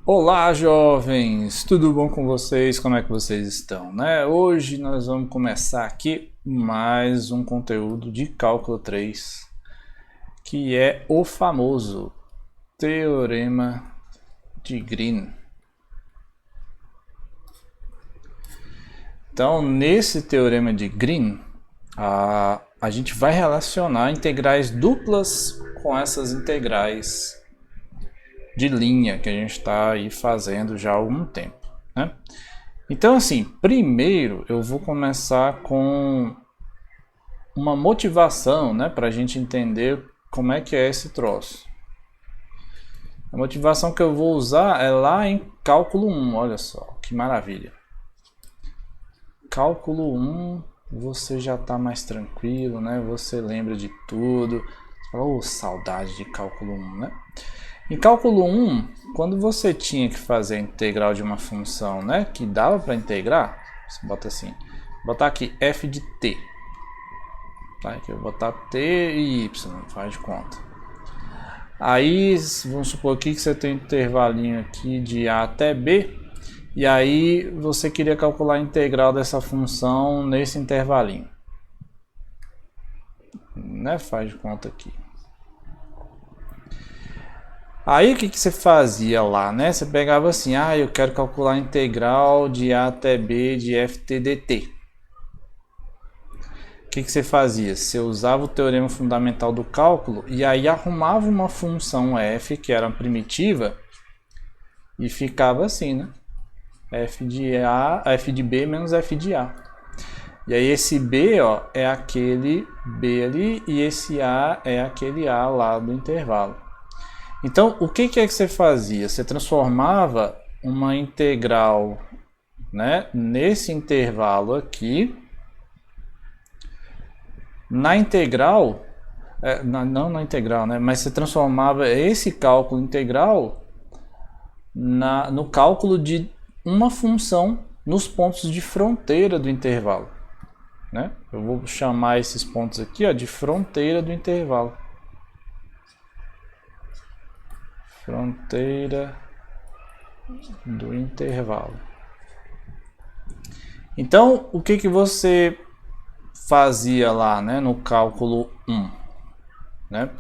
Olá, jovens! Tudo bom com vocês? Como é que vocês estão, né? Hoje nós vamos começar aqui mais um conteúdo de cálculo 3, que é o famoso Teorema de Green. Então, nesse Teorema de Green, a gente vai relacionar integrais duplas com essas integrais de linha que a gente está aí fazendo já há algum tempo, né? Então, assim, primeiro eu vou começar com uma motivação, né, para a gente entender como é que é esse troço. A motivação que eu vou usar é lá em cálculo 1, olha só, que maravilha. Cálculo 1, você já está mais tranquilo, né? Você lembra de tudo. Você fala, oh, saudade de cálculo 1, né? Em cálculo 1, quando você tinha que fazer a integral de uma função, né, que dava para integrar, você bota assim, botar aqui f de t, tá? Aqui eu vou botar t e y, faz de conta. Aí, vamos supor aqui que você tem um intervalinho aqui de a até b, e aí você queria calcular a integral dessa função nesse intervalinho, né? Faz de conta aqui. Aí o que você fazia lá, né? Você pegava assim, eu quero calcular a integral de a até b de ft dt. O que você fazia? Você usava o teorema fundamental do cálculo e aí arrumava uma função f, que era primitiva, e ficava assim, né? F de b menos f de a. E aí esse b, ó, é aquele b ali e esse a é aquele a lá do intervalo. Então, o que é que você fazia? Você transformava uma integral, né, nesse intervalo aqui, na integral, não na integral, né, mas você transformava esse cálculo integral no cálculo de uma função nos pontos de fronteira do intervalo, né? Eu vou chamar esses pontos aqui, ó, de fronteira do intervalo. Fronteira do intervalo. Então, o que você fazia lá, né, no cálculo 1, né?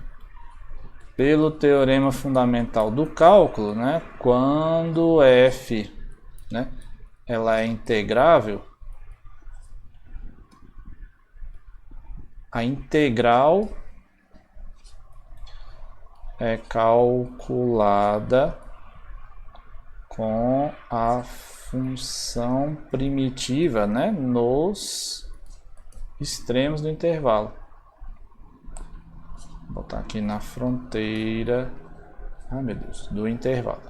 Pelo teorema fundamental do cálculo, né, quando f, né, ela é integrável, a integral é calculada com a função primitiva, né, nos extremos do intervalo. Vou botar aqui na fronteira, meu Deus, do intervalo.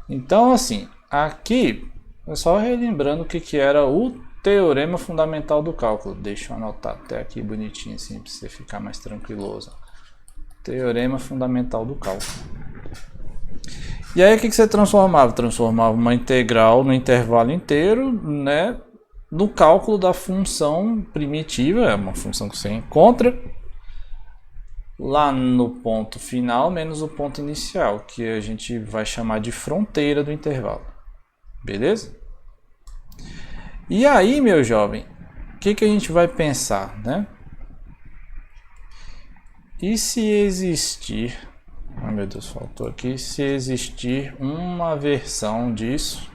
Então, assim, aqui é só relembrando o que era o teorema fundamental do cálculo. Deixa eu anotar até aqui bonitinho assim para você ficar mais tranquiloso. Teorema fundamental do cálculo. E aí o que você transformava? Transformava uma integral no intervalo inteiro, né, no cálculo da função primitiva, é uma função que você encontra lá no ponto final menos o ponto inicial, que a gente vai chamar de fronteira do intervalo. Beleza? E aí, meu jovem, o que a gente vai pensar, né? E se existir, meu Deus, faltou aqui, se existir uma versão disso,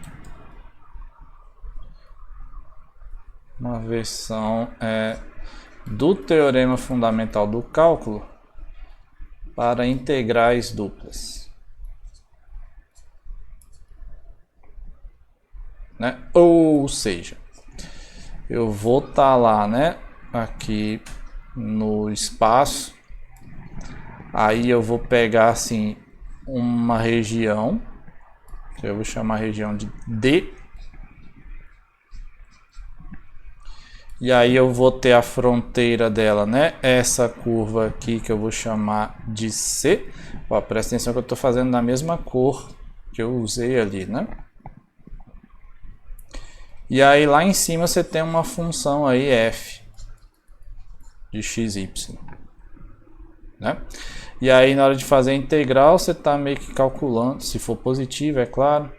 uma versão do teorema fundamental do cálculo para integrais duplas, né? Ou seja, eu vou estar lá, né, aqui no espaço. Aí eu vou pegar assim uma região, que eu vou chamar a região de D. E aí eu vou ter a fronteira dela, né? Essa curva aqui que eu vou chamar de C. Ó, presta atenção que eu estou fazendo na mesma cor que eu usei ali, né? E aí lá em cima você tem uma função aí f de xy, né? E aí na hora de fazer a integral, você está meio que calculando, se for positivo, é claro,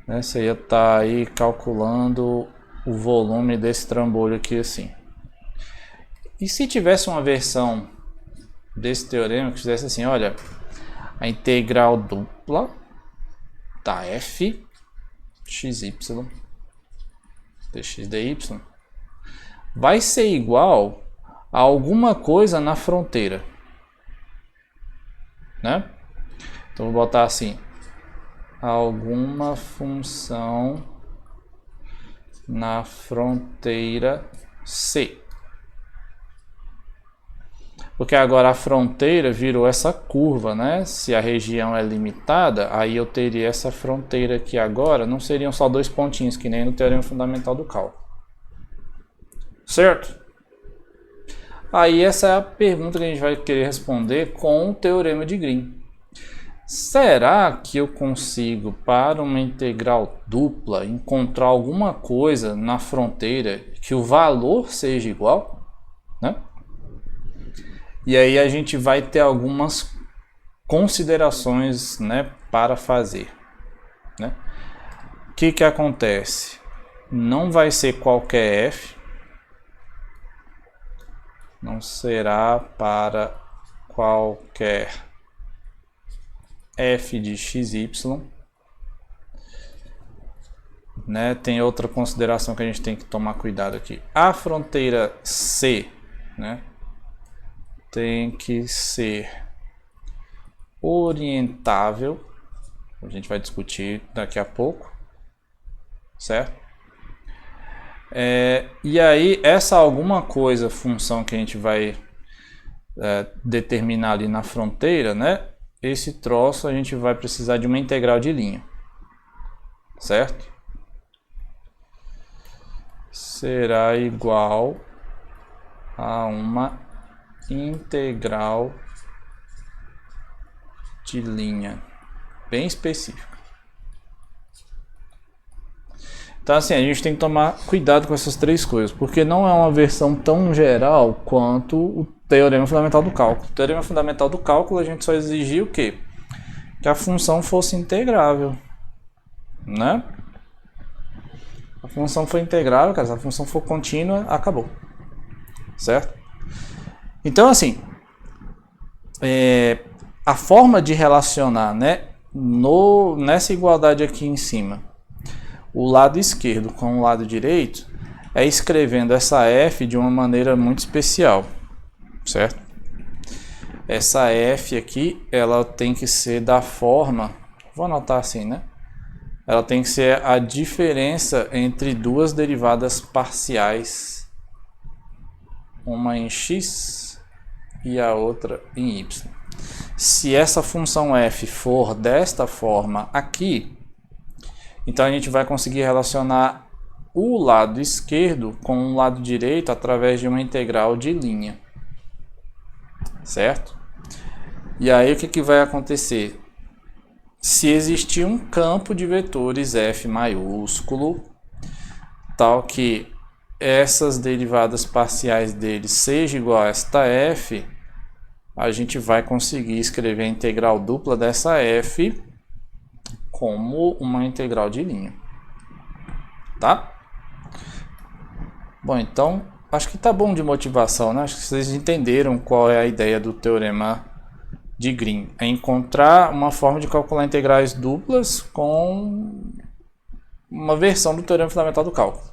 né? Você ia estar aí calculando o volume desse trambolho aqui assim. E se tivesse uma versão desse teorema que fizesse assim, olha, a integral dupla da f xy dx dy vai ser igual a alguma coisa na fronteira, né? Então vou botar assim, alguma função na fronteira C. Porque agora a fronteira virou essa curva, né? Se a região é limitada, aí eu teria essa fronteira aqui agora, não seriam só dois pontinhos, que nem no teorema fundamental do cálculo. Certo? Aí essa é a pergunta que a gente vai querer responder com o teorema de Green. Será que eu consigo, para uma integral dupla, encontrar alguma coisa na fronteira que o valor seja igual, né? E aí a gente vai ter algumas considerações, né, para fazer, né? O que acontece? Não vai ser qualquer f, não será para qualquer f de xy, né? Tem outra consideração que a gente tem que tomar cuidado aqui. A fronteira C, né, tem que ser orientável, a gente vai discutir daqui a pouco, certo? E aí essa alguma coisa, função que a gente vai determinar ali na fronteira, né? Esse troço a gente vai precisar de uma integral de linha, certo? Será igual a uma integral de linha bem específica. Então assim, a gente tem que tomar cuidado com essas três coisas, porque não é uma versão tão geral quanto o teorema fundamental do cálculo. O teorema fundamental do cálculo a gente só exigia o quê? Que a função fosse integrável, né? A função foi integrável, cara, se a função for contínua, acabou, certo? Então assim, a forma de relacionar, né, nessa igualdade aqui em cima, o lado esquerdo com o lado direito, é escrevendo essa f de uma maneira muito especial, certo? Essa f aqui, ela tem que ser da forma, vou anotar assim, né? Ela tem que ser a diferença entre duas derivadas parciais, uma em x e a outra em y. Se essa função f for desta forma aqui, então a gente vai conseguir relacionar o lado esquerdo com o lado direito através de uma integral de linha, certo? E aí o que vai acontecer? Se existir um campo de vetores f maiúsculo, tal que essas derivadas parciais dele seja igual a esta f, a gente vai conseguir escrever a integral dupla dessa f como uma integral de linha, tá? Bom, então acho que tá bom de motivação, né? Acho que vocês entenderam qual é a ideia do teorema de Green. É encontrar uma forma de calcular integrais duplas com uma versão do teorema fundamental do cálculo.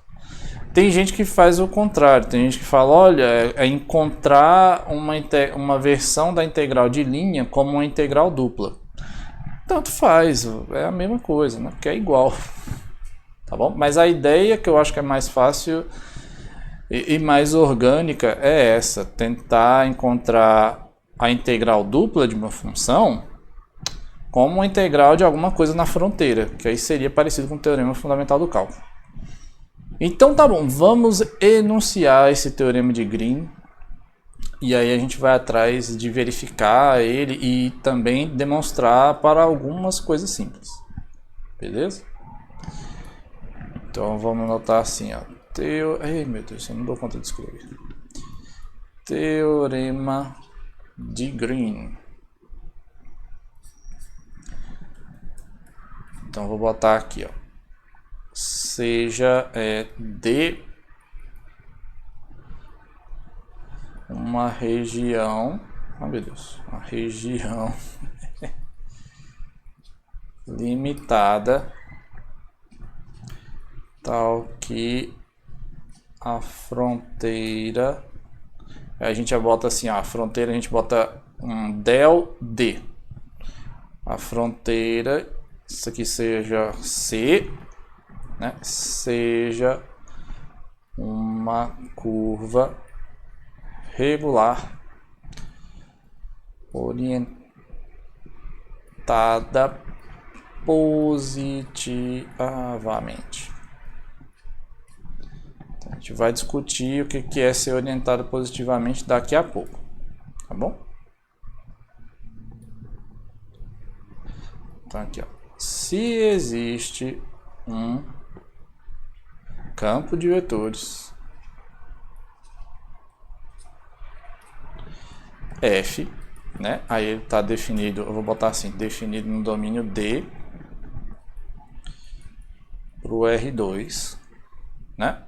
Tem gente que faz o contrário, tem gente que fala, olha, é encontrar uma versão da integral de linha como uma integral dupla. Tanto faz, é a mesma coisa, né? Porque é igual, tá bom? Mas a ideia que eu acho que é mais fácil e mais orgânica é essa, tentar encontrar a integral dupla de uma função como uma integral de alguma coisa na fronteira, que aí seria parecido com o teorema fundamental do cálculo. Então tá bom, vamos enunciar esse teorema de Green e aí a gente vai atrás de verificar ele e também demonstrar para algumas coisas simples, beleza? Então vamos anotar assim, ó, Ai meu Deus, eu não dou conta de escrever. Teorema de Green. Então vou botar aqui, ó, seja de uma região, meu Deus, uma região limitada, tal que a fronteira, a gente já bota assim, ó, a fronteira a gente bota um del D, a fronteira, isso aqui seja C, né, seja uma curva regular orientada positivamente. Então, a gente vai discutir o que é ser orientado positivamente daqui a pouco, tá bom? Então aqui, ó, se existe um campo de vetores F, né? Aí ele está definido, eu vou botar assim, definido no domínio D para o R2, né?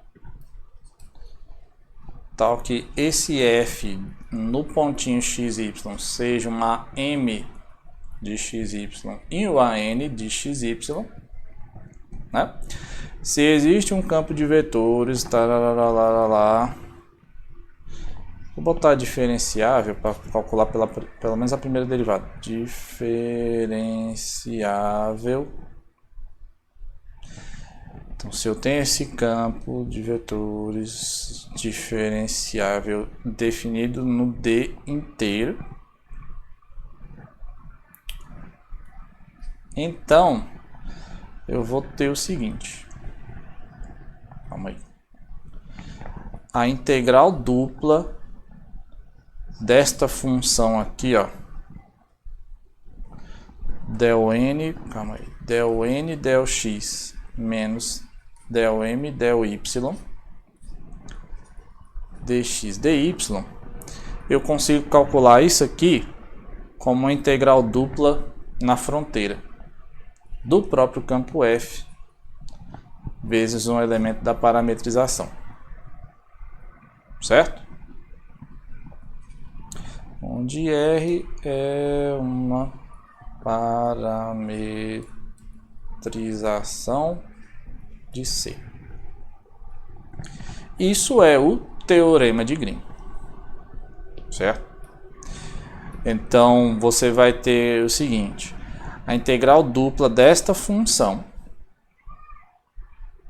Tal que esse F no pontinho XY seja uma M de XY e uma N de XY, né? Se existe um campo de vetores, tarará, vou botar diferenciável para calcular pelo menos a primeira derivada. Diferenciável. Então, se eu tenho esse campo de vetores diferenciável definido no D inteiro, então eu vou ter o seguinte. Calma aí. A integral dupla desta função aqui, ó, del n, calma aí, del n del x menos del m del y dx dy, eu consigo calcular isso aqui como uma integral dupla na fronteira do próprio campo F vezes um elemento da parametrização, certo? Onde R é uma parametrização de C. Isso é o teorema de Green, certo? Então você vai ter o seguinte: a integral dupla desta função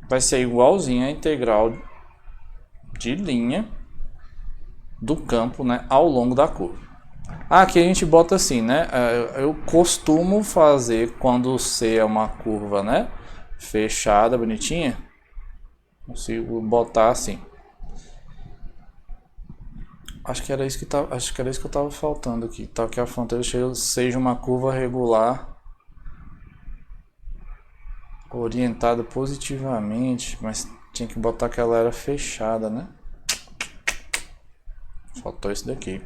vai ser igualzinha à integral de linha do campo, né, ao longo da curva. Aqui a gente bota assim, né? Eu costumo fazer quando C é uma curva, né, fechada, bonitinha. Consigo botar assim. Acho que era isso que eu estava faltando aqui. Tal que a fronteira seja uma curva regular orientada positivamente, mas tinha que botar que ela era fechada, né? Faltou isso daqui.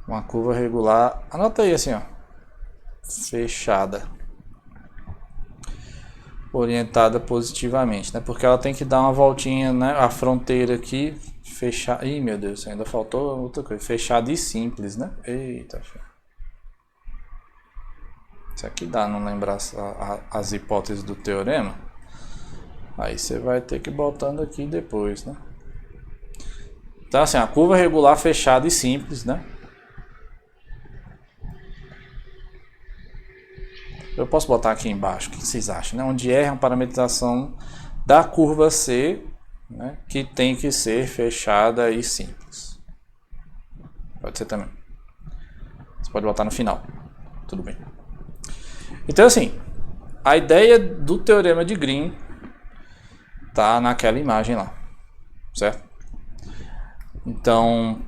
Uma curva regular, anota aí assim, ó, fechada, orientada positivamente, né? Porque ela tem que dar uma voltinha, né? A fronteira aqui, fechar. Ih, meu Deus, ainda faltou outra coisa. Fechada e simples, né? Eita, isso aqui dá, não lembrar as hipóteses do teorema. Aí você vai ter que ir botando aqui depois, né? Então, assim, a curva regular fechada e simples, né? Eu posso botar aqui embaixo, o que vocês acham, né? Onde R é uma parametrização da curva C, né, que tem que ser fechada e simples. Pode ser também. Você pode botar no final. Tudo bem. Então, assim, a ideia do teorema de Green tá naquela imagem lá, certo? Então,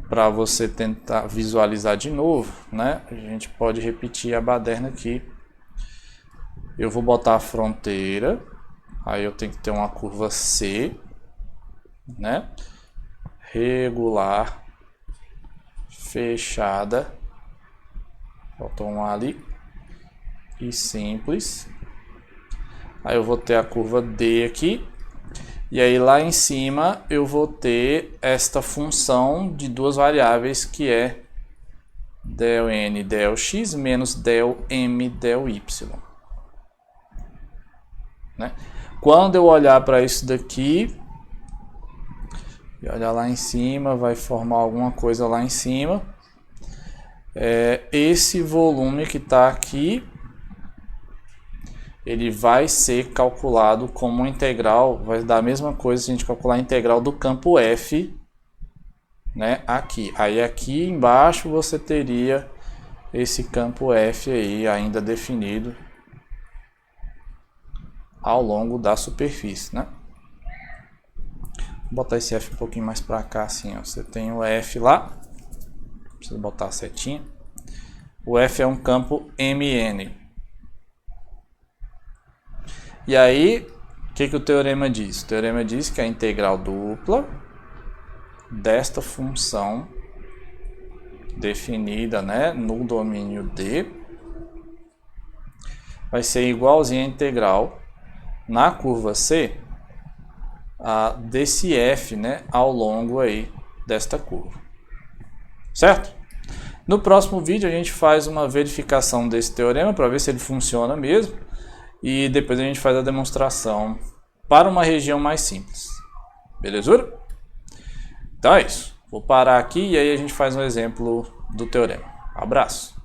para você tentar visualizar de novo, né, a gente pode repetir a baderna aqui. Eu vou botar a fronteira, aí eu tenho que ter uma curva C, né, regular, fechada, faltou um A ali, e simples. Aí eu vou ter a curva D aqui, e aí lá em cima eu vou ter esta função de duas variáveis que é del n del x menos del m del y, né? Quando eu olhar para isso daqui e olhar lá em cima, vai formar alguma coisa lá em cima. Esse volume que está aqui, ele vai ser calculado como integral, vai dar a mesma coisa se a gente calcular a integral do campo F, né, aqui. Aí aqui embaixo você teria esse campo F aí ainda definido ao longo da superfície, né? Vou botar esse F um pouquinho mais para cá assim, ó. Você tem o F lá, precisa botar a setinha. O F é um campo MN. E aí, o que o teorema diz? O teorema diz que a integral dupla desta função definida, né, no domínio D vai ser igualzinha a integral na curva C desse F, né, ao longo aí desta curva. Certo? No próximo vídeo a gente faz uma verificação desse teorema para ver se ele funciona mesmo. E depois a gente faz a demonstração para uma região mais simples. Beleza? Então é isso. Vou parar aqui e aí a gente faz um exemplo do teorema. Abraço!